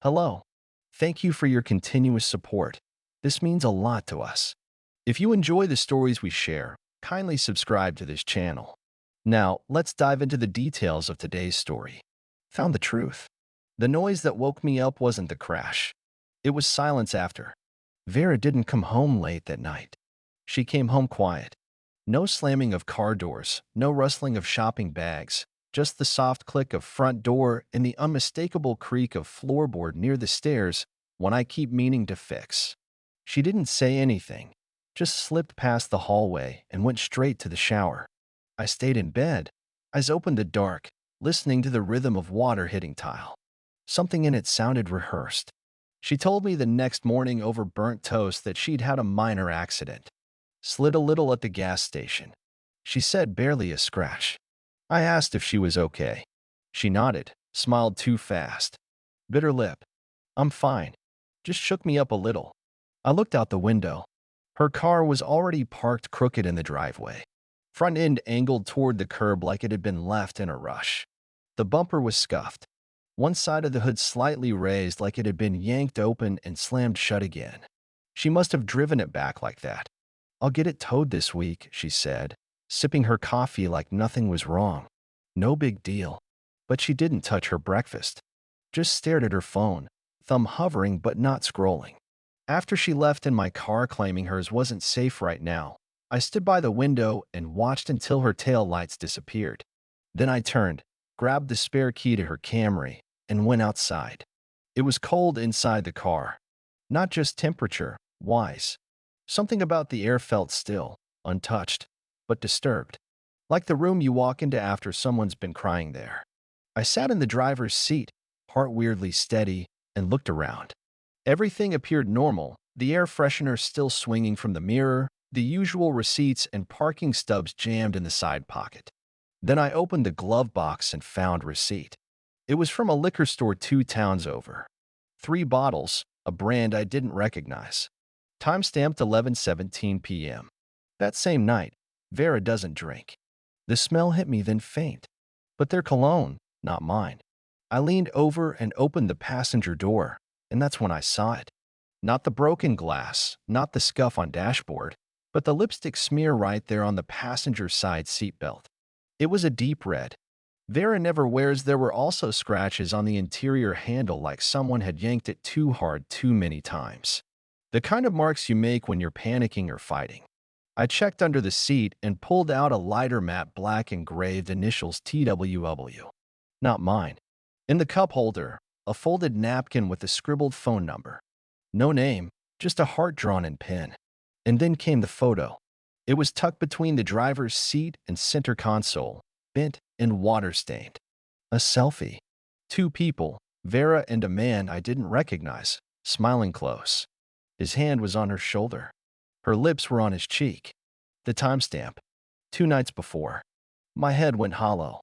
Hello. Thank you for your continuous support. This means a lot to us. If you enjoy the stories we share, kindly subscribe to this channel. Now, let's dive into the details of today's story. Found the truth. The noise that woke me up wasn't the crash. It was silence after. Vera didn't come home late that night. She came home quiet. No slamming of car doors, no rustling of shopping bags, just the soft click of front door and the unmistakable creak of floorboard near the stairs, one I keep meaning to fix. She didn't say anything, just slipped past the hallway and went straight to the shower. I stayed in bed, eyes open to dark, listening to the rhythm of water hitting tile. Something in it sounded rehearsed. She told me the next morning over burnt toast that she'd had a minor accident. Slid a little at the gas station. She said barely a scratch. I asked if she was okay. She nodded, smiled too fast. Bit her lip. I'm fine. Just shook me up a little. I looked out the window. Her car was already parked crooked in the driveway. Front end angled toward the curb like it had been left in a rush. The bumper was scuffed. One side of the hood slightly raised like it had been yanked open and slammed shut again. She must have driven it back like that. I'll get it towed this week, she said, sipping her coffee like nothing was wrong. No big deal. But she didn't touch her breakfast. Just stared at her phone, thumb hovering but not scrolling. After she left in my car claiming hers wasn't safe right now, I stood by the window and watched until her tail lights disappeared. Then I turned, grabbed the spare key to her Camry, and went outside. It was cold inside the car. Not just temperature, wise. Something about the air felt still, untouched, but disturbed. Like the room you walk into after someone's been crying there. I sat in the driver's seat, heart weirdly steady, and looked around. Everything appeared normal, the air freshener still swinging from the mirror, the usual receipts and parking stubs jammed in the side pocket. Then I opened the glove box and found receipt. It was from a liquor store 2 towns over. 3 bottles, a brand I didn't recognize. Time-stamped 11:17 p.m. That same night. Vera doesn't drink. The smell hit me then faint. But their cologne, not mine. I leaned over and opened the passenger door, and that's when I saw it. Not the broken glass, not the scuff on dashboard, but the lipstick smear right there on the passenger side seatbelt. It was a deep red. Vera never wears. There were also scratches on the interior handle like someone had yanked it too hard too many times. The kind of marks you make when you're panicking or fighting. I checked under the seat and pulled out a lighter matte black engraved initials TWW. Not mine. In the cup holder, a folded napkin with a scribbled phone number. No name, just a heart drawn in pen. And then came the photo. It was tucked between the driver's seat and center console, bent and water-stained. A selfie. 2 people, Vera and a man I didn't recognize, smiling close. His hand was on her shoulder. Her lips were on his cheek. The timestamp. 2 nights before. My head went hollow.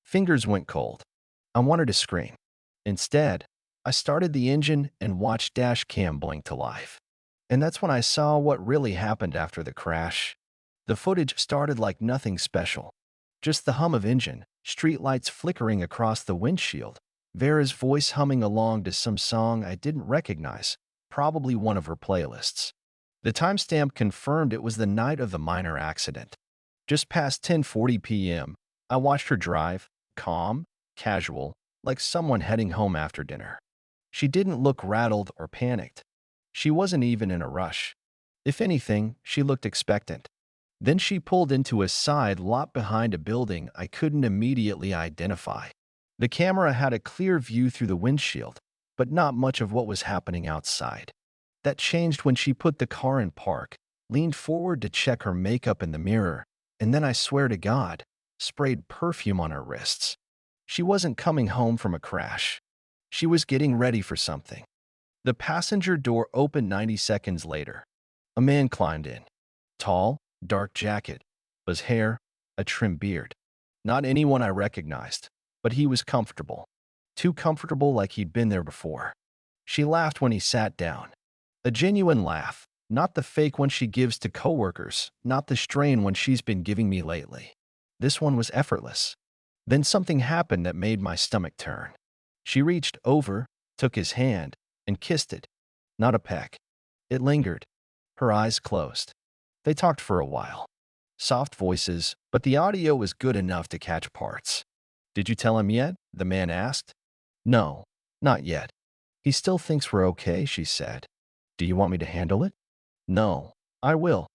Fingers went cold. I wanted to scream. Instead, I started the engine and watched dash cam blink to life. And that's when I saw what really happened after the crash. The footage started like nothing special. Just the hum of engine, streetlights flickering across the windshield, Vera's voice humming along to some song I didn't recognize, probably one of her playlists. The timestamp confirmed it was the night of the minor accident. Just past 10:40 p.m., I watched her drive, calm, casual, like someone heading home after dinner. She didn't look rattled or panicked. She wasn't even in a rush. If anything, she looked expectant. Then she pulled into a side lot behind a building I couldn't immediately identify. The camera had a clear view through the windshield, but not much of what was happening outside. That changed when she put the car in park, leaned forward to check her makeup in the mirror, and then I swear to God, sprayed perfume on her wrists. She wasn't coming home from a crash. She was getting ready for something. The passenger door opened 90 seconds later. A man climbed in. Tall, dark jacket, his hair, a trim beard. Not anyone I recognized, but he was comfortable. Too comfortable like he'd been there before. She laughed when he sat down. A genuine laugh, not the fake one she gives to coworkers, not the strain one she's been giving me lately. This one was effortless. Then something happened that made my stomach turn. She reached over, took his hand, and kissed it. Not a peck. It lingered. Her eyes closed. They talked for a while. Soft voices, but the audio was good enough to catch parts. "Did you tell him yet?" the man asked. "No, not yet. He still thinks we're okay," she said. "Do you want me to handle it?" "No, I will.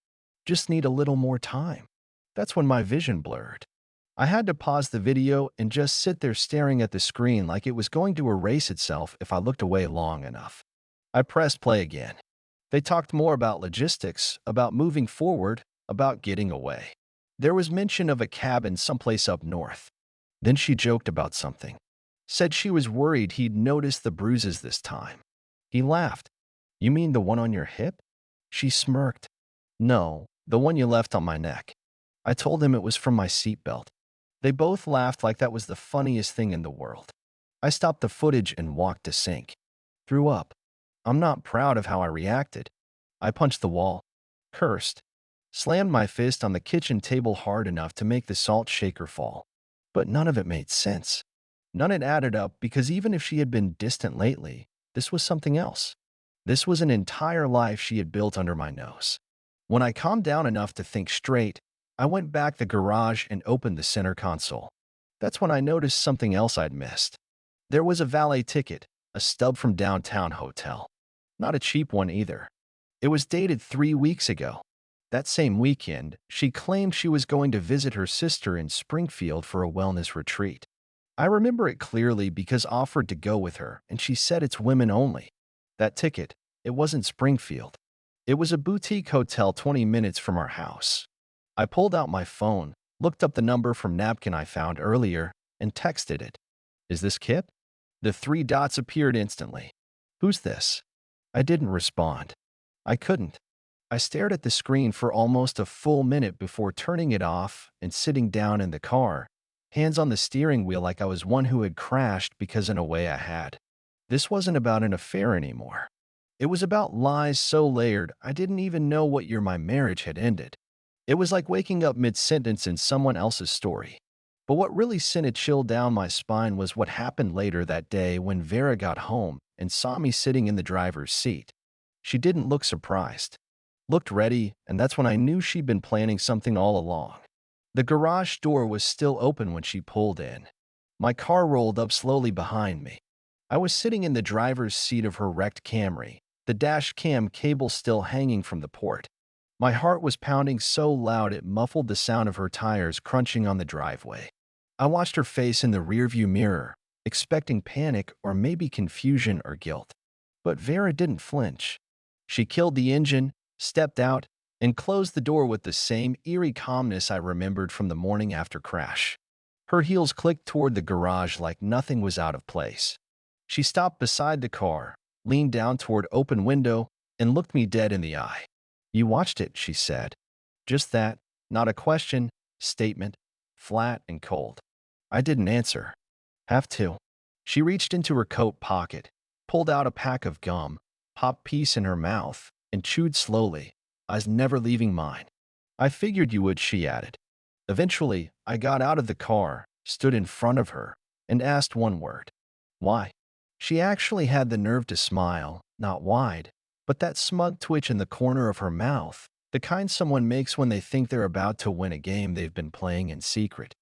Just need a little more time." That's when my vision blurred. I had to pause the video and just sit there staring at the screen like it was going to erase itself if I looked away long enough. I pressed play again. They talked more about logistics, about moving forward, about getting away. There was mention of a cabin someplace up north. Then she joked about something. Said she was worried he'd noticed the bruises this time. He laughed. "You mean the one on your hip?" She smirked. "No, the one you left on my neck." I told him it was from my seatbelt. They both laughed like that was the funniest thing in the world. I stopped the footage and walked to sink. Threw up. I'm not proud of how I reacted. I punched the wall, cursed, slammed my fist on the kitchen table hard enough to make the salt shaker fall. But none of it made sense. None had added up because even if she had been distant lately, this was something else. This was an entire life she had built under my nose. When I calmed down enough to think straight, I went back the garage and opened the center console. That's when I noticed something else I'd missed. There was a valet ticket, a stub from downtown hotel. Not a cheap one either. It was dated 3 weeks ago. That same weekend, she claimed she was going to visit her sister in Springfield for a wellness retreat. I remember it clearly because I offered to go with her, and she said it's women only. That ticket, it wasn't Springfield. It was a boutique hotel 20 minutes from our house. I pulled out my phone, looked up the number from napkin I found earlier, and texted it. "Is this Kip?" The 3 dots appeared instantly. "Who's this?" I didn't respond. I couldn't. I stared at the screen for almost a full minute before turning it off and sitting down in the car, hands on the steering wheel like I was one who had crashed because in a way I had. This wasn't about an affair anymore. It was about lies so layered I didn't even know what year my marriage had ended. It was like waking up mid-sentence in someone else's story. But what really sent a chill down my spine was what happened later that day when Vera got home and saw me sitting in the driver's seat. She didn't look surprised. Looked ready, and that's when I knew she'd been planning something all along. The garage door was still open when she pulled in. My car rolled up slowly behind me. I was sitting in the driver's seat of her wrecked Camry, the dash cam cable still hanging from the port. My heart was pounding so loud it muffled the sound of her tires crunching on the driveway. I watched her face in the rearview mirror, expecting panic or maybe confusion or guilt. But Vera didn't flinch. She killed the engine, stepped out, and closed the door with the same eerie calmness I remembered from the morning after crash. Her heels clicked toward the garage like nothing was out of place. She stopped beside the car, leaned down toward open window, and looked me dead in the eye. "You watched it," she said. Just that, not a question, statement, flat and cold. I didn't answer. Have to. She reached into her coat pocket, pulled out a pack of gum, popped piece in her mouth, and chewed slowly, eyes never leaving mine. "I figured you would," she added. Eventually, I got out of the car, stood in front of her, and asked one word. "Why?" She actually had the nerve to smile, not wide, but that smug twitch in the corner of her mouth, the kind someone makes when they think they're about to win a game they've been playing in secret.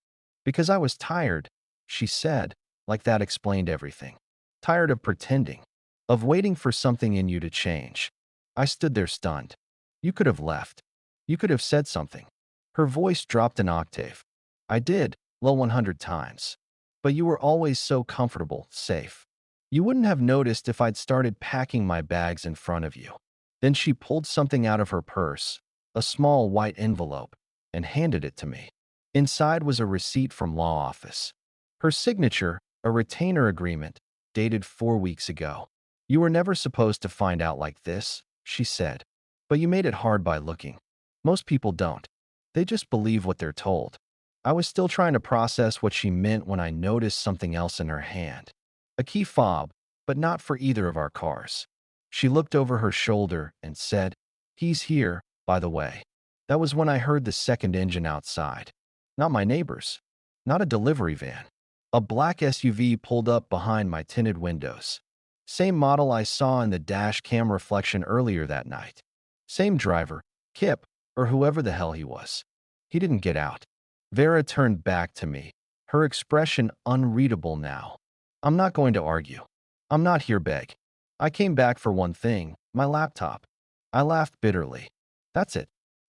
"Because I was tired," she said, like that explained everything. "Tired of pretending, of waiting for something in you to change." I stood there stunned. "You could have left. You could have said something." Her voice dropped an octave. "I did, low 100 times. But you were always so comfortable, safe. You wouldn't have noticed if I'd started packing my bags in front of you." Then she pulled something out of her purse, a small white envelope, and handed it to me. Inside was a receipt from law office. Her signature, a retainer agreement, dated 4 weeks ago. "You were never supposed to find out like this," she said. "But you made it hard by looking. Most people don't. They just believe what they're told." I was still trying to process what she meant when I noticed something else in her hand. A key fob, but not for either of our cars. She looked over her shoulder and said, "He's here, by the way." That was when I heard the second engine outside. Not my neighbor's. Not a delivery van. A black SUV pulled up behind my tinted windows. Same model I saw in the dash cam reflection earlier that night. Same driver, Kip, or whoever the hell he was. He didn't get out. Vera turned back to me, her expression unreadable now. I'm not going to argue. I'm not here beg. I came back for one thing, my laptop. I laughed bitterly. That's it.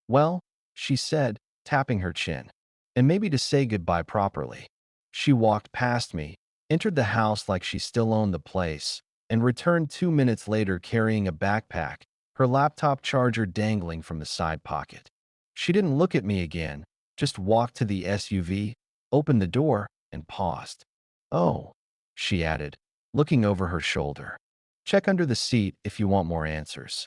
Well, she said, tapping her chin. And maybe to say goodbye properly. She walked past me, entered the house like she still owned the place, and returned 2 minutes later carrying a backpack, her laptop charger dangling from the side pocket. She didn't look at me again, just walked to the SUV, opened the door, and paused. Oh, she added, looking over her shoulder. Check under the seat if you want more answers.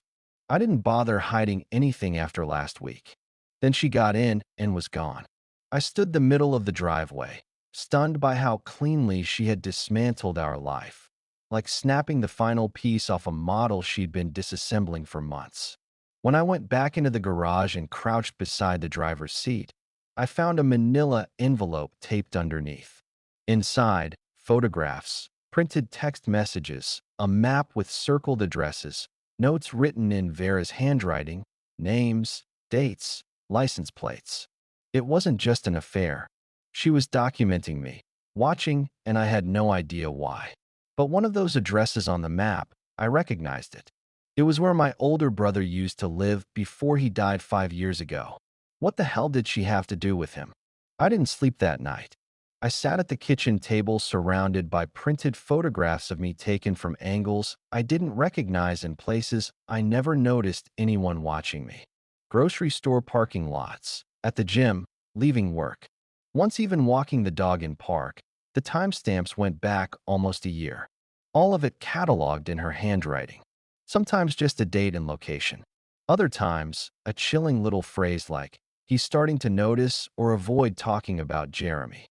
I didn't bother hiding anything after last week. Then she got in and was gone. I stood the middle of the driveway, stunned by how cleanly she had dismantled our life, like snapping the final piece off a model she'd been disassembling for months. When I went back into the garage and crouched beside the driver's seat, I found a manila envelope taped underneath. Inside, photographs, printed text messages, a map with circled addresses, notes written in Vera's handwriting, names, dates, license plates. It wasn't just an affair. She was documenting me, watching, and I had no idea why. But one of those addresses on the map, I recognized it. It was where my older brother used to live before he died 5 years ago. What the hell did she have to do with him? I didn't sleep that night. I sat at the kitchen table surrounded by printed photographs of me taken from angles I didn't recognize and places I never noticed anyone watching me. Grocery store parking lots, at the gym, leaving work. Once even walking the dog in park, the timestamps went back almost a year. All of it cataloged in her handwriting. Sometimes just a date and location. Other times, a chilling little phrase like, he's starting to notice or avoid talking about Jeremy.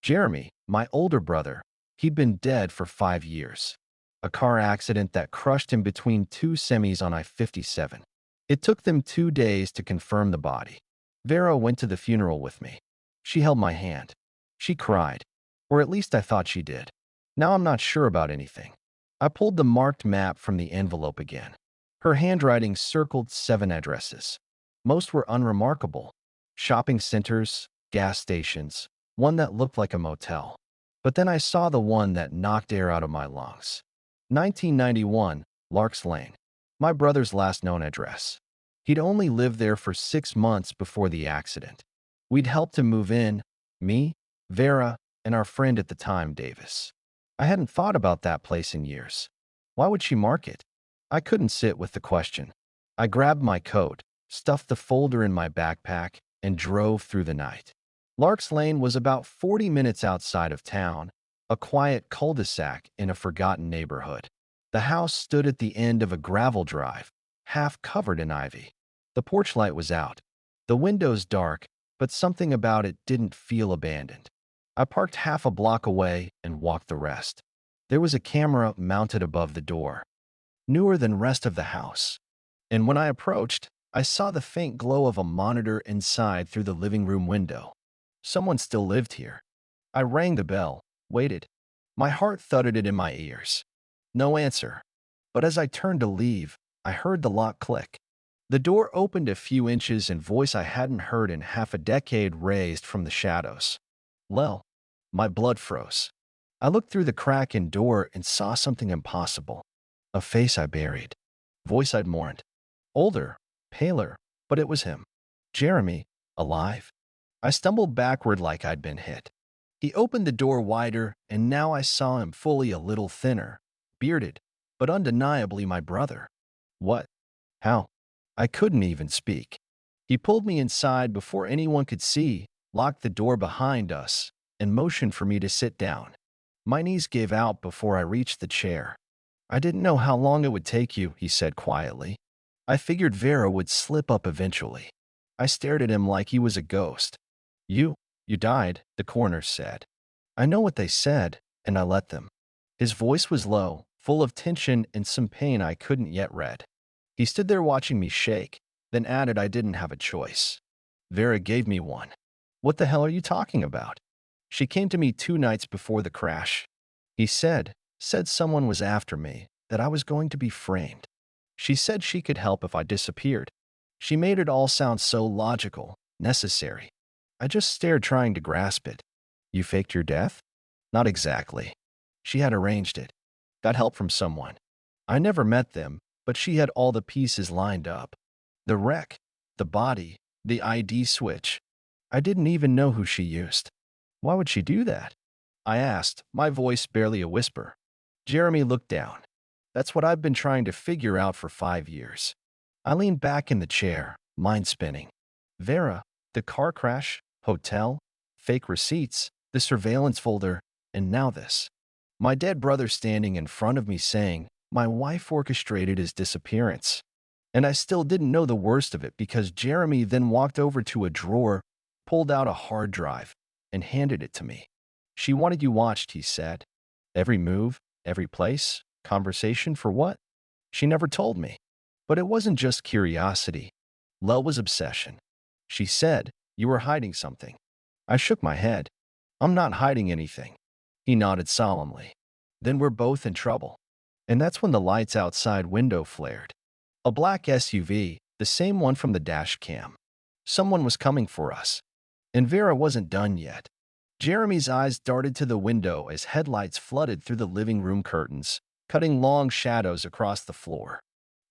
Jeremy, my older brother, he'd been dead for 5 years. A car accident that crushed him between two semis on I-57. It took them 2 days to confirm the body. Vera went to the funeral with me. She held my hand. She cried, or at least I thought she did. Now I'm not sure about anything. I pulled the marked map from the envelope again. Her handwriting circled 7 addresses. Most were unremarkable. Shopping centers, gas stations, one that looked like a motel. But then I saw the one that knocked air out of my lungs. 1991, Larks Lane, my brother's last known address. He'd only lived there for 6 months before the accident. We'd helped him move in, me, Vera, and our friend at the time, Davis. I hadn't thought about that place in years. Why would she mark it? I couldn't sit with the question. I grabbed my coat, stuffed the folder in my backpack, and drove through the night. Larks Lane was about 40 minutes outside of town, a quiet cul-de-sac in a forgotten neighborhood. The house stood at the end of a gravel drive, half covered in ivy. The porch light was out, the windows dark, but something about it didn't feel abandoned. I parked half a block away and walked the rest. There was a camera mounted above the door, newer than rest of the house. And when I approached, I saw the faint glow of a monitor inside through the living room window. Someone still lived here. I rang the bell, waited. My heart thudded in my ears. No answer. But as I turned to leave, I heard the lock click. The door opened a few inches and voice I hadn't heard in half a decade raised from the shadows. Lel. My blood froze. I looked through the crack in door and saw something impossible. A face I buried. Voice I'd mourned. Older, paler, but it was him. Jeremy, alive. I stumbled backward like I'd been hit. He opened the door wider, and now I saw him fully a little thinner, bearded, but undeniably my brother. What? How? I couldn't even speak. He pulled me inside before anyone could see, locked the door behind us, and motioned for me to sit down. My knees gave out before I reached the chair. I didn't know how long it would take you, he said quietly. I figured Vera would slip up eventually. I stared at him like he was a ghost. You died, the coroner said. I know what they said, and I let them. His voice was low, full of tension and some pain I couldn't yet read. He stood there watching me shake, then added I didn't have a choice. Vera gave me one. What the hell are you talking about? She came to me 2 nights before the crash. He said someone was after me, that I was going to be framed. She said she could help if I disappeared. She made it all sound so logical, necessary. I just stared, trying to grasp it. You faked your death? Not exactly. She had arranged it. Got help from someone. I never met them, but she had all the pieces lined up. The wreck, the body, the ID switch. I didn't even know who she used. Why would she do that? I asked, my voice barely a whisper. Jeremy looked down. That's what I've been trying to figure out for 5 years. I leaned back in the chair, mind spinning. Vera, the car crash, hotel, fake receipts, the surveillance folder, and now this. My dead brother standing in front of me saying, my wife orchestrated his disappearance. And I still didn't know the worst of it because Jeremy then walked over to a drawer, pulled out a hard drive, and handed it to me. She wanted you watched, he said. Every move, every place, conversation for what? She never told me. But it wasn't just curiosity. Love was obsession. She said, you were hiding something. I shook my head. I'm not hiding anything. He nodded solemnly. Then we're both in trouble. And that's when the lights outside window flared. A black SUV, the same one from the dash cam. Someone was coming for us. And Vera wasn't done yet. Jeremy's eyes darted to the window as headlights flooded through the living room curtains, cutting long shadows across the floor.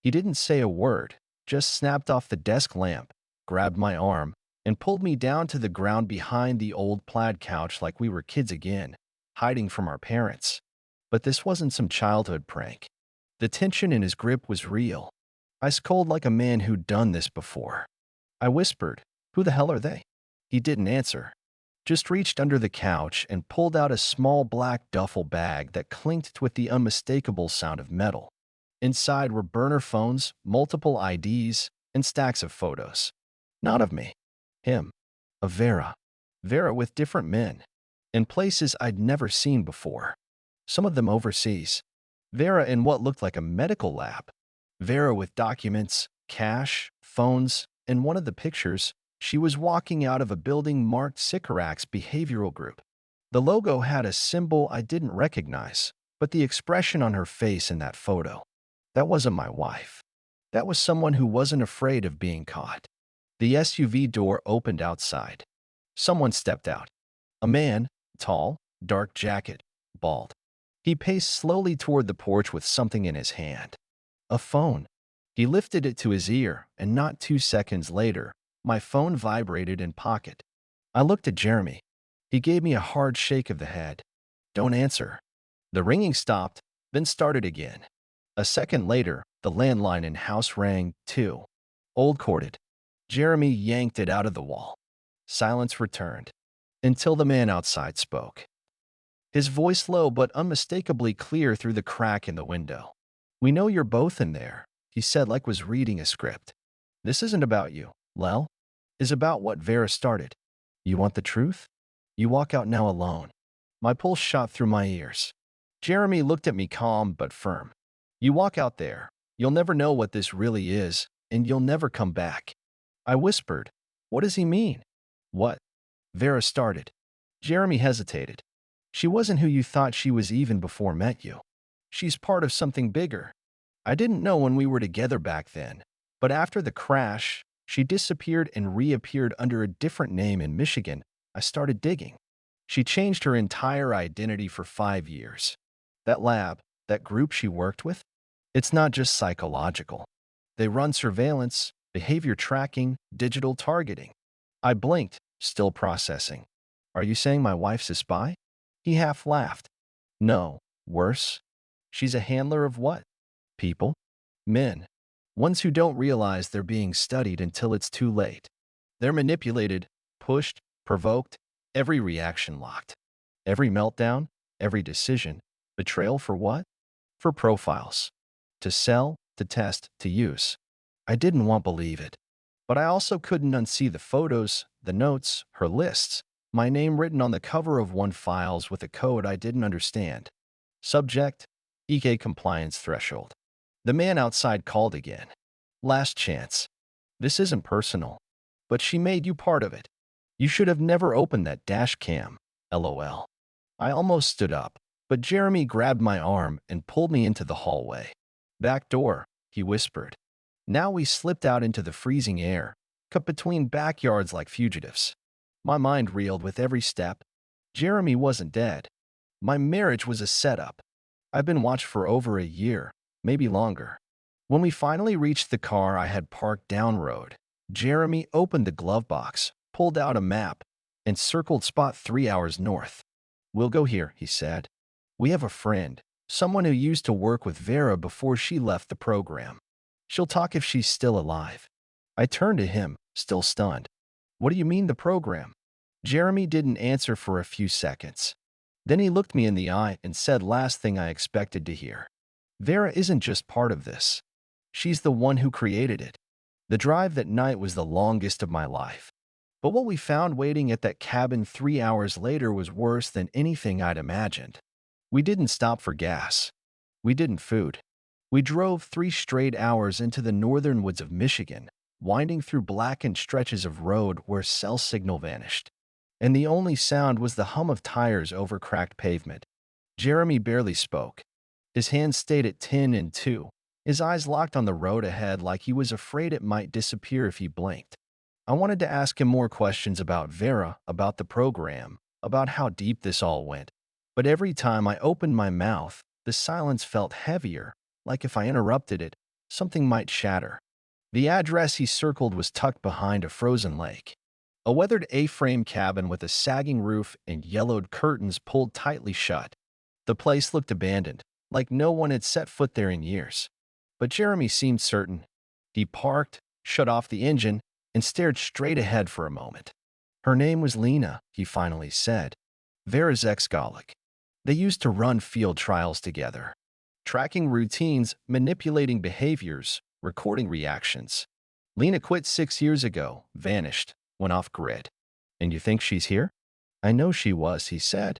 He didn't say a word, just snapped off the desk lamp, grabbed my arm, and pulled me down to the ground behind the old plaid couch like we were kids again, hiding from our parents. But this wasn't some childhood prank. The tension in his grip was real. Ice cold, like a man who'd done this before. I whispered, who the hell are they? He didn't answer. Just reached under the couch and pulled out a small black duffel bag that clinked with the unmistakable sound of metal. Inside were burner phones, multiple IDs, and stacks of photos. Not of me. Him. Of Vera. Vera with different men. In places I'd never seen before. Some of them overseas. Vera in what looked like a medical lab. Vera with documents, cash, phones. In one of the pictures, she was walking out of a building marked Sycorax Behavioral Group. The logo had a symbol I didn't recognize, but the expression on her face in that photo. That wasn't my wife. That was someone who wasn't afraid of being caught. The SUV door opened outside. Someone stepped out. A man, tall, dark jacket, bald. He paced slowly toward the porch with something in his hand. A phone. He lifted it to his ear, and not 2 seconds later, my phone vibrated in pocket. I looked at Jeremy. He gave me a hard shake of the head. Don't answer. The ringing stopped, then started again. A second later, the landline in house rang, too. Old corded. Jeremy yanked it out of the wall. Silence returned. Until the man outside spoke. His voice low but unmistakably clear through the crack in the window. We know you're both in there, he said like was reading a script. This isn't about you, Lel. Is about what Vera started. You want the truth? You walk out now alone. My pulse shot through my ears. Jeremy looked at me calm but firm. You walk out there. You'll never know what this really is, and you'll never come back. I whispered. What does he mean? What? Vera started. Jeremy hesitated. She wasn't who you thought she was even before met you. She's part of something bigger. I didn't know when we were together back then, but after the crash, she disappeared and reappeared under a different name in Michigan. I started digging. She changed her entire identity for 5 years. That lab, that group she worked with, it's not just psychological. They run surveillance, behavior tracking, digital targeting. I blinked, still processing. Are you saying my wife's a spy? He half laughed. No, worse. She's a handler of what? People? Men. Ones who don't realize they're being studied until it's too late. They're manipulated, pushed, provoked, every reaction locked. Every meltdown, every decision. Betrayal for what? For profiles. To sell, to test, to use. I didn't want to believe it. But I also couldn't unsee the photos, the notes, her lists. My name written on the cover of one files with a code I didn't understand. Subject, EK compliance threshold. The man outside called again. Last chance. This isn't personal. But she made you part of it. You should have never opened that dash cam. LOL. I almost stood up. But Jeremy grabbed my arm and pulled me into the hallway. "Back door," he whispered. Now we slipped out into the freezing air, cut between backyards like fugitives. My mind reeled with every step. Jeremy wasn't dead. My marriage was a setup. I've been watched for over a year, maybe longer. When we finally reached the car I had parked down road, Jeremy opened the glove box, pulled out a map, and circled spot 3 hours north. "We'll go here," he said. "We have a friend, someone who used to work with Vera before she left the program. She'll talk if she's still alive." I turned to him, still stunned. "What do you mean the program?" Jeremy didn't answer for a few seconds. Then he looked me in the eye and said last thing I expected to hear. "Vera isn't just part of this. She's the one who created it." The drive that night was the longest of my life. But what we found waiting at that cabin 3 hours later was worse than anything I'd imagined. We didn't stop for gas. We didn't food. We drove 3 straight hours into the northern woods of Michigan, winding through blackened stretches of road where cell signal vanished. And the only sound was the hum of tires over cracked pavement. Jeremy barely spoke. His hands stayed at 10 and 2, his eyes locked on the road ahead like he was afraid it might disappear if he blinked. I wanted to ask him more questions about Vera, about the program, about how deep this all went. But every time I opened my mouth, the silence felt heavier, like if I interrupted it, something might shatter. The address he circled was tucked behind a frozen lake. A weathered A-frame cabin with a sagging roof and yellowed curtains pulled tightly shut. The place looked abandoned, like no one had set foot there in years. But Jeremy seemed certain. He parked, shut off the engine, and stared straight ahead for a moment. "Her name was Lena," he finally said. "Vera's ex-colleague. They used to run field trials together, tracking routines, manipulating behaviors, recording reactions. Lena quit 6 years ago, vanished, went off-grid. And you think she's here?" "I know she was," he said.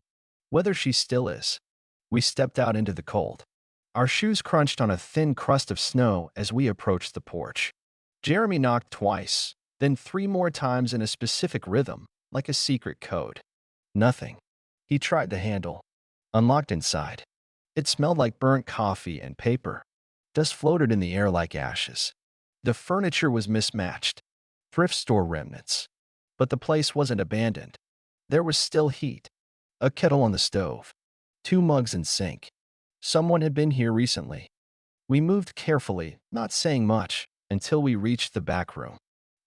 "Whether she still is." We stepped out into the cold. Our shoes crunched on a thin crust of snow as we approached the porch. Jeremy knocked twice, then 3 more times in a specific rhythm, like a secret code. Nothing. He tried the handle. Unlocked inside. It smelled like burnt coffee and paper. Dust floated in the air like ashes. The furniture was mismatched. Thrift store remnants. But the place wasn't abandoned. There was still heat. A kettle on the stove. 2 mugs in sink. Someone had been here recently. We moved carefully, not saying much, until we reached the back room.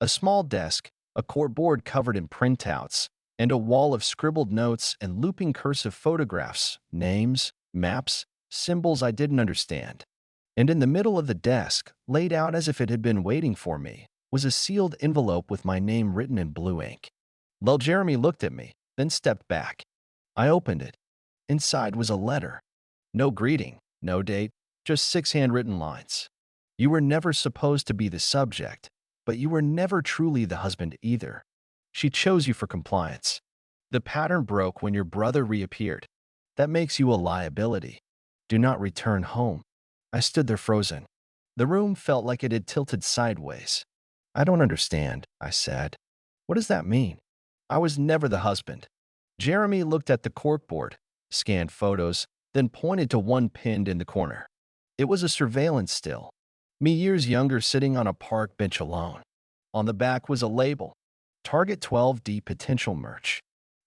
A small desk, a corkboard covered in printouts, and a wall of scribbled notes and looping cursive photographs, names, maps, symbols I didn't understand. And in the middle of the desk, laid out as if it had been waiting for me, was a sealed envelope with my name written in blue ink. Well, Jeremy looked at me, then stepped back. I opened it. Inside was a letter. No greeting, no date, just 6 handwritten lines. "You were never supposed to be the subject, but you were never truly the husband either. She chose you for compliance. The pattern broke when your brother reappeared. That makes you a liability. Do not return home." I stood there frozen. The room felt like it had tilted sideways. "I don't understand," I said. "What does that mean?" "I was never the husband." Jeremy looked at the corkboard, scanned photos, then pointed to one pinned in the corner. It was a surveillance still. Me years younger sitting on a park bench alone. On the back was a label. Target 12D potential merch.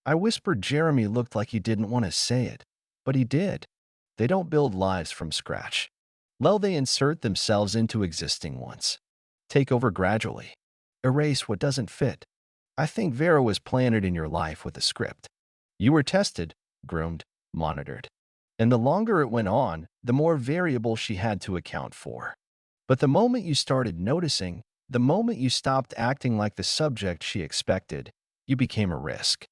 I whispered Jeremy looked like he didn't want to say it, but he did. They don't build lives from scratch. They insert themselves into existing ones. Take over gradually. Erase what doesn't fit. I think Vera was planted in your life with a script. You were tested, groomed, monitored. And the longer it went on, the more variable she had to account for. But the moment you started noticing, the moment you stopped acting like the subject she expected, you became a risk.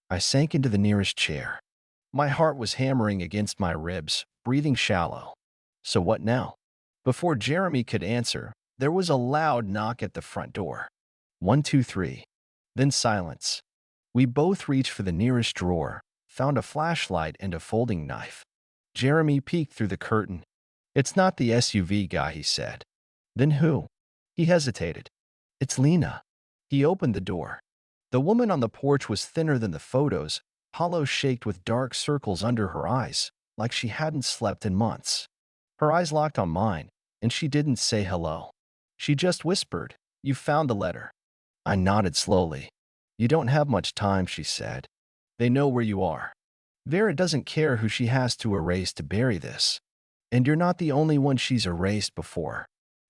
I sank into the nearest chair. My heart was hammering against my ribs, breathing shallow. So what now? Before Jeremy could answer, there was a loud knock at the front door. 1, 2, 3. Then silence. We both reached for the nearest drawer, found a flashlight and a folding knife. Jeremy peeked through the curtain. "It's not the SUV guy," he said. "Then who?" He hesitated. "It's Lena." He opened the door. The woman on the porch was thinner than the photos, hollow-shaped with dark circles under her eyes, like she hadn't slept in months. Her eyes locked on mine, and she didn't say hello. She just whispered, "You found the letter." I nodded slowly. "You don't have much time," she said. "They know where you are. Vera doesn't care who she has to erase to bury this. And you're not the only one she's erased before."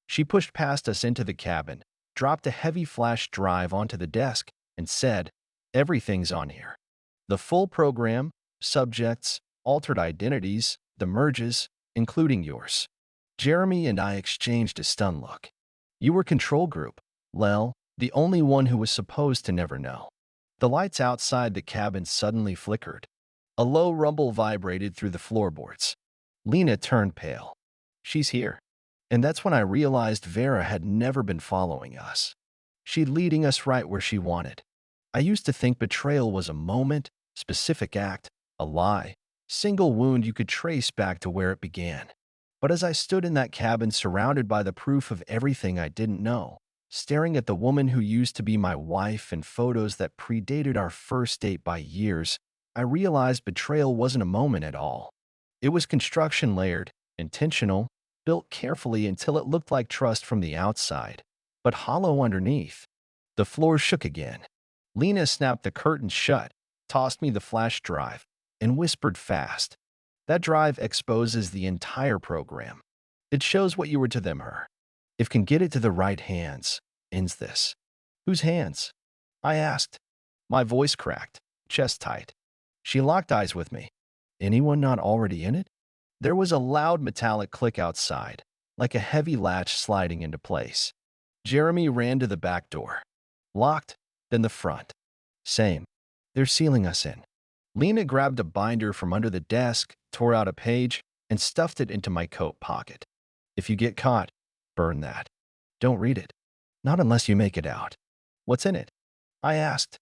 She pushed past us into the cabin, dropped a heavy flash drive onto the desk, and said, "Everything's on here. The full program, subjects, altered identities, the merges, including yours." Jeremy and I exchanged a stunned look. "You were control group, Lel, the only one who was supposed to never know." The lights outside the cabin suddenly flickered. A low rumble vibrated through the floorboards. Lena turned pale. "She's here." And that's when I realized Vera had never been following us. She'd leading us right where she wanted. I used to think betrayal was a moment, specific act, a lie, single wound you could trace back to where it began. But as I stood in that cabin surrounded by the proof of everything I didn't know, staring at the woman who used to be my wife and photos that predated our first date by years, I realized betrayal wasn't a moment at all. It was construction layered, intentional, built carefully until it looked like trust from the outside, but hollow underneath. The floor shook again. Lena snapped the curtains shut, tossed me the flash drive, and whispered fast, "That drive exposes the entire program. It shows what you were to them, her. If can get it to the right hands, ends this." "Whose hands?" I asked. My voice cracked, chest tight. She locked eyes with me. "Anyone not already in it?" There was a loud metallic click outside, like a heavy latch sliding into place. Jeremy ran to the back door. Locked, then the front. Same. "They're sealing us in." Lena grabbed a binder from under the desk, tore out a page, and stuffed it into my coat pocket. "If you get caught, burn that. Don't read it. Not unless you make it out." "What's in it?" I asked.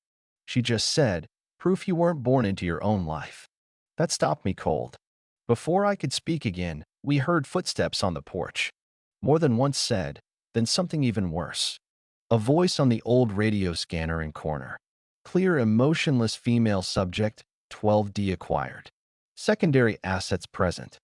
She just said, "Proof you weren't born into your own life." That stopped me cold. Before I could speak again, we heard footsteps on the porch. More than once said, then something even worse. A voice on the old radio scanner in corner. Clear, emotionless female subject, 12D acquired. Secondary assets present.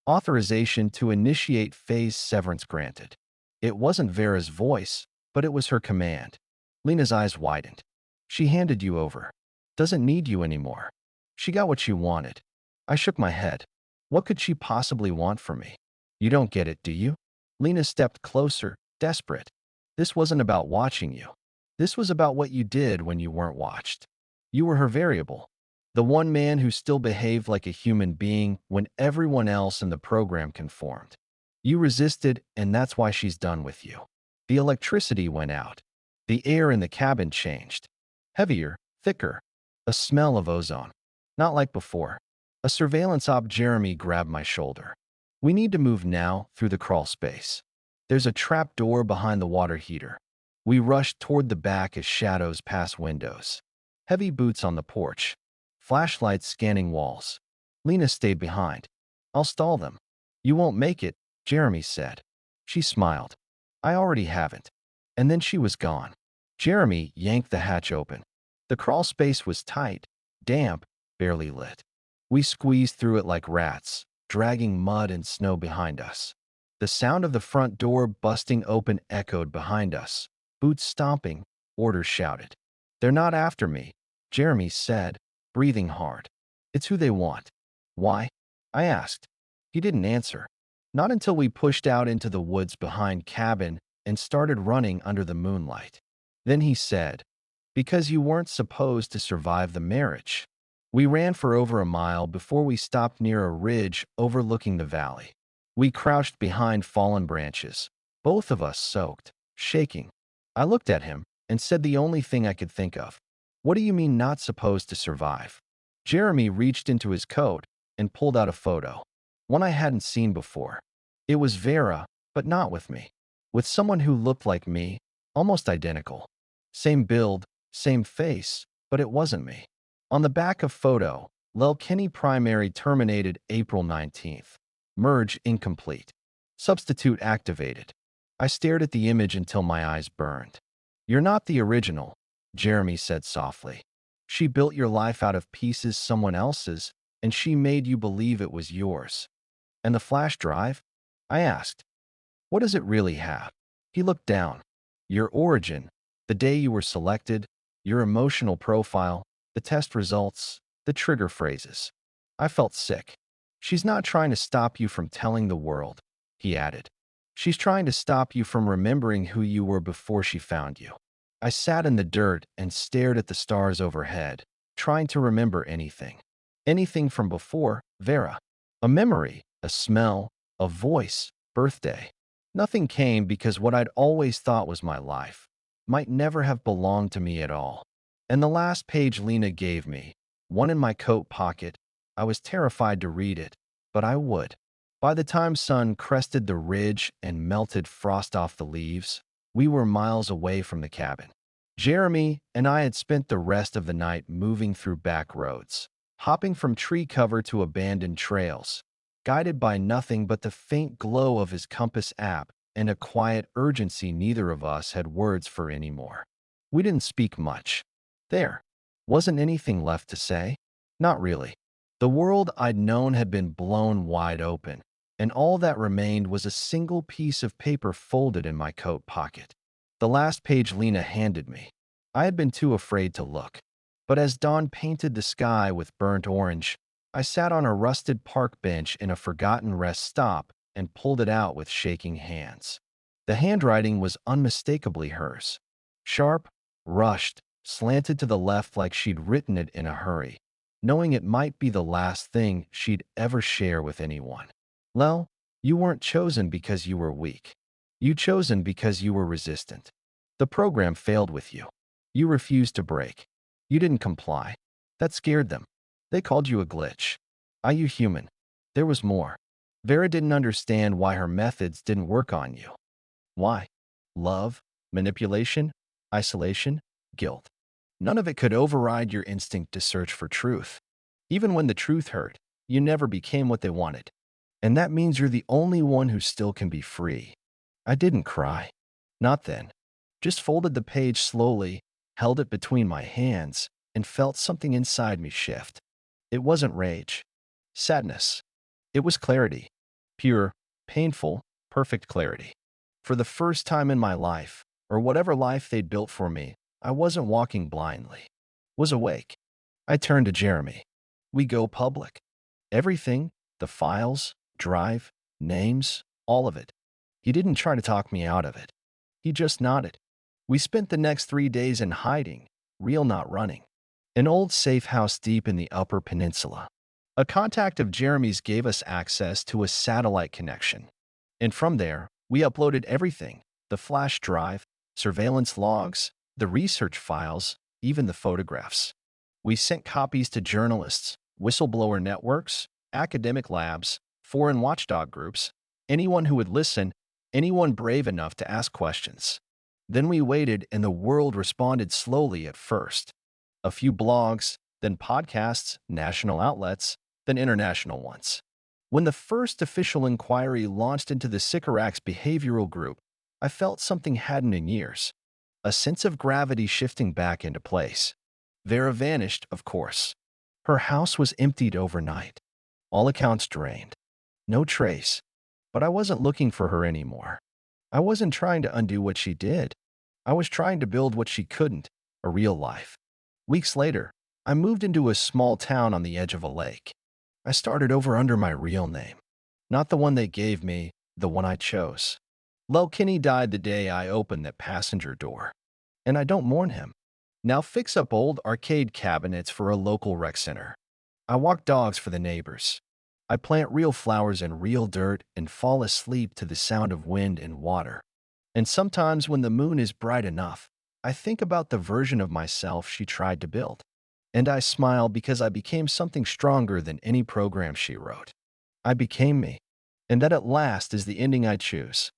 Authorization to initiate phase severance granted. It wasn't Vera's voice, but it was her command. Lena's eyes widened. "She handed you over. Doesn't need you anymore. She got what she wanted." I shook my head. What could she possibly want from me? "You don't get it, do you?" Lena stepped closer, desperate. "This wasn't about watching you. This was about what you did when you weren't watched. You were her variable. The one man who still behaved like a human being when everyone else in the program conformed. You resisted, and that's why she's done with you." The electricity went out. The air in the cabin changed. Heavier, thicker. A smell of ozone. Not like before. A surveillance op. Jeremy grabbed my shoulder. "We need to move now through the crawl space. There's a trap door behind the water heater." We rushed toward the back as shadows passed windows. Heavy boots on the porch. Flashlights scanning walls. Lena stayed behind. "I'll stall them." "You won't make it," Jeremy said. She smiled. "I already haven't." And then she was gone. Jeremy yanked the hatch open. The crawl space was tight, damp, barely lit. We squeezed through it like rats, dragging mud and snow behind us. The sound of the front door busting open echoed behind us. Boots stomping, orders shouted. "They're not after me," Jeremy said, breathing hard. "It's who they want." "Why?" I asked. He didn't answer. Not until we pushed out into the woods behind cabin and started running under the moonlight. Then he said, "Because you weren't supposed to survive the marriage." We ran for over a mile before we stopped near a ridge overlooking the valley. We crouched behind fallen branches, both of us soaked, shaking. I looked at him and said the only thing I could think of. "What do you mean not supposed to survive?" Jeremy reached into his coat and pulled out a photo. One I hadn't seen before. It was Vera, but not with me. With someone who looked like me, almost identical. Same build, same face, but it wasn't me. On the back of photo, Lel Kenny primary terminated April 19th. Merge incomplete. Substitute activated. I stared at the image until my eyes burned. "You're not the original," Jeremy said softly. "She built your life out of pieces someone else's, and she made you believe it was yours. And the flash drive? I asked. What does it really have? He looked down. Your origin, the day you were selected, your emotional profile, the test results, the trigger phrases. I felt sick. She's not trying to stop you from telling the world, he added. She's trying to stop you from remembering who you were before she found you. I sat in the dirt and stared at the stars overhead, trying to remember anything. Anything from before, Vera. A memory, a smell, a voice, birthday. Nothing came because what I'd always thought was my life might never have belonged to me at all. And the last page Lena gave me, one in my coat pocket, I was terrified to read it, but I would. By the time sun crested the ridge and melted frost off the leaves, we were miles away from the cabin. Jeremy and I had spent the rest of the night moving through back roads, hopping from tree cover to abandoned trails, guided by nothing but the faint glow of his compass app and a quiet urgency neither of us had words for anymore. We didn't speak much. There wasn't anything left to say. Not really. The world I'd known had been blown wide open, and all that remained was a single piece of paper folded in my coat pocket. The last page Lena handed me. I had been too afraid to look. But as dawn painted the sky with burnt orange, I sat on a rusted park bench in a forgotten rest stop and pulled it out with shaking hands. The handwriting was unmistakably hers. Sharp, rushed, slanted to the left like she'd written it in a hurry, knowing it might be the last thing she'd ever share with anyone. Lel, you weren't chosen because you were weak. You chosen because you were resistant. The program failed with you. You refused to break. You didn't comply. That scared them. They called you a glitch. Are you human? There was more. Vera didn't understand why her methods didn't work on you. Why? Love, manipulation, isolation, guilt. None of it could override your instinct to search for truth. Even when the truth hurt, you never became what they wanted. And that means you're the only one who still can be free. I didn't cry. Not then. Just folded the page slowly, held it between my hands, and felt something inside me shift. It wasn't rage. Sadness. It was clarity. Pure, painful, perfect clarity. For the first time in my life, or whatever life they'd built for me, I wasn't walking blindly. Was awake. I turned to Jeremy. We go public. Everything, the files, drive, names, all of it. He didn't try to talk me out of it. He just nodded. We spent the next 3 days in hiding, real not running. An old safe house deep in the Upper Peninsula. A contact of Jeremy's gave us access to a satellite connection. And from there, we uploaded everything, the flash drive, surveillance logs, the research files, even the photographs. We sent copies to journalists, whistleblower networks, academic labs, foreign watchdog groups, anyone who would listen, anyone brave enough to ask questions. Then we waited and the world responded slowly at first. A few blogs, then podcasts, national outlets, then international ones. When the first official inquiry launched into the Sycorax behavioral group, I felt something hadn't in years. A sense of gravity shifting back into place. Vera vanished, of course. Her house was emptied overnight. All accounts drained. No trace. But I wasn't looking for her anymore. I wasn't trying to undo what she did. I was trying to build what she couldn't, a real life. Weeks later, I moved into a small town on the edge of a lake. I started over under my real name. Not the one they gave me, the one I chose. Lel Kinney died the day I opened that passenger door. And I don't mourn him. Now fix up old arcade cabinets for a local rec center. I walk dogs for the neighbors. I plant real flowers in real dirt and fall asleep to the sound of wind and water. And sometimes when the moon is bright enough, I think about the version of myself she tried to build. And I smile because I became something stronger than any program she wrote. I became me. And that at last is the ending I choose.